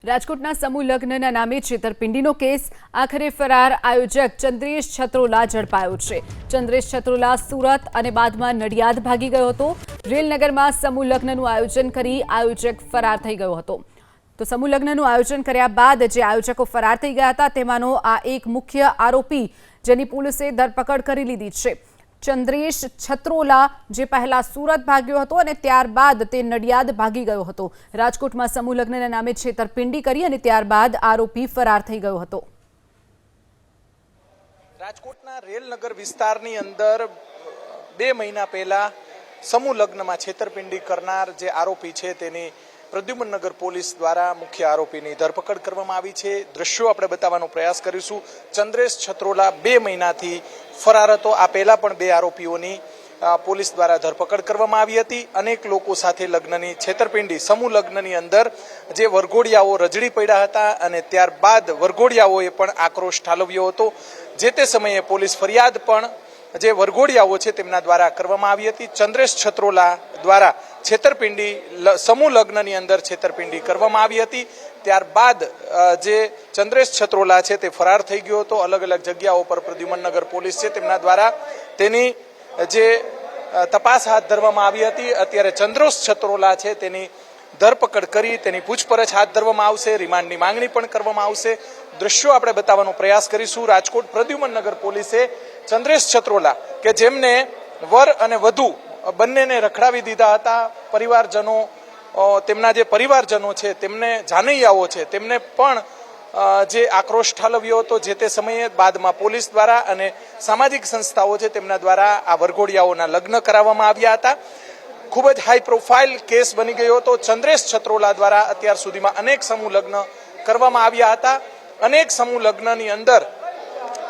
રાજકોટના સમૂહ લગ્નના નામે છેતરપિંડીનો કેસ આખરે ફરાર આયોજક ચંદ્રેશ છત્રોલા ઝડપાયો છે। ચંદ્રેશ છત્રોલા સુરત અને બાદમાં નડિયાદ ભાગી ગયો હતો। રેલનગરમાં સમૂહ લગ્નનું આયોજન કરી આયોજક ફરાર થઈ ગયો હતો। તો સમૂહ લગ્નનું આયોજન કર્યા બાદ જે આયોજકો ફરાર થઈ ગયા હતા તેમાંનો આ એક મુખ્ય આરોપી જેની પોલીસે ધરપકડ કરી લીધી છે। ચંદ્રેશ છત્રોલા જે પહેલા સુરત ભાગ્યો હતો અને ત્યારબાદ તે નડિયાદ ભાગી ગયો હતો। રાજકોટમાં સમૂહ લગ્નના નામે છેતરપિંડી કરી અને ત્યારબાદ આરોપી ફરાર થઈ ગયો હતો। રાજકોટના રેલનગર વિસ્તારની અંદર 2 મહિના પહેલા સમૂહ લગ્નમાં છેતરપિંડી કરનાર જે આરોપી છે તેની પ્રદ્યુમનનગર પોલીસ દ્વારા મુખ્ય આરોપીની ધરપકડ કરવામાં આવી છે। દ્રશ્યો આપણે બતાવવાનો પ્રયાસ કરીશું। ચંદ્રેશ છત્રોલા 2 મહિનાથી ફરાર હતો। આ પહેલા પણ 2 આરોપીઓની પોલીસ દ્વારા ધરપકડ કરવામાં આવી હતી। અનેક લોકો સાથે લગ્નની છેતરપિંડી સમૂહ લગ્નની અંદર જે વરઘોડિયાઓ રજડી પડ્યા હતા અને ત્યારબાદ વરઘોડિયાઓએ પણ આક્રોશ ઠાલવ્યો હતો। જે તે સમયે પોલીસ ફરિયાદ પણ જે વરઘોડિયાઓ છે તેમના દ્વારા કરવામાં આવી હતી। ચંદ્રેશ છત્રોલા દ્વારા છેતરપિંડી સમૂહ લગ્નની અંદર છેતરપિંડી કરવામાં આવી હતી। ત્યારબાદ જે ચંદ્રેશ છત્રોલા છે તે ફરાર થઈ ગયો હતો। અલગ અલગ જગ્યાઓ પર પ્રદ્યુમનનગર પોલીસ છે તેમના દ્વારા તેની જે તપાસ હાથ ધરવામાં આવી હતી। અત્યારે ચંદ્રેશ છત્રોલા છે તેની ધરપકડ કરી તેની પૂછપરછ હાથ ધરવામાં આવશે। રિમાન્ડની માંગણી પણ કરવામાં આવશે। દ્રશ્યો આપણે બતાવવાનો પ્રયાસ કરીશું। રાજકોટ પ્રદ્યુમનનગર પોલીસે ચંદ્રેશ છત્રોલા કે જેમને વર અને વધુ બંનેને રખડાવી દીધા હતા, પરિવારજનો તેમના જે પરિવારજનો છે તેમને જાનૈયાઓ છે તેમને પણ જે આક્રોશ ઠાલવ્યો હતો જે તે સમયે બાદમાં પોલીસ દ્વારા અને સામાજિક સંસ્થાઓ છે તેમના દ્વારા આ વરઘોડિયાઓના લગ્ન કરાવવામાં આવ્યા હતા। ખૂબ જ હાઈ પ્રોફાઇલ કેસ બની ગયો હતો। ચંદ્રેશ છત્રોલા દ્વારા અત્યાર સુધીમાં અનેક સમૂહ લગ્ન કરવામાં આવ્યા હતા। અનેક સમૂહ લગ્નની અંદર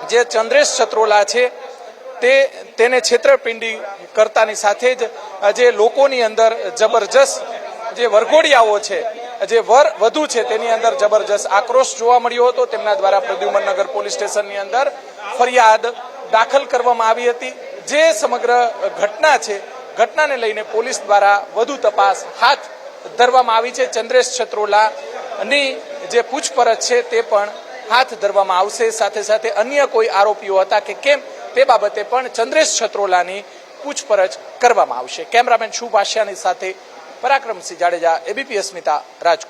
જે ચંદ્રેશ છત્રોલા છે તેને છેતરપિંડી કરતાની સાથે જ જે લોકોની અંદર જબરજસ્ત જે વરઘોડિયાઓ છે જે વર વધુ છે તેની અંદર જબરજસ્ત આક્રોશ જોવા મળ્યો હતો। તેમના દ્વારા પ્રદ્યુમનનગર પોલીસ સ્ટેશનની અંદર ફરિયાદ દાખલ કરવામાં આવી હતી। જે સમગ્ર ઘટના છે ઘટનાને લઈને પોલીસ દ્વારા વધુ તપાસ હાથ ધરવામાં આવી છે। ચંદ્રેશ છત્રોલાની જે પૂછપરછ છે તે પણ હાથ ધરવામાં આવશે। સાથે સાથે અન્ય કોઈ આરોપીઓ હતા કે કેમ તે બાબતે પણ ચંદ્રેશ છત્રોલાની પૂછપરછ કરવામાં આવશે। કેમેરામેન શુભ આશિયાની સાથે પરાક્રમસિંહ જાડેજા, ABP અસ્મિતા, રાજકોટ।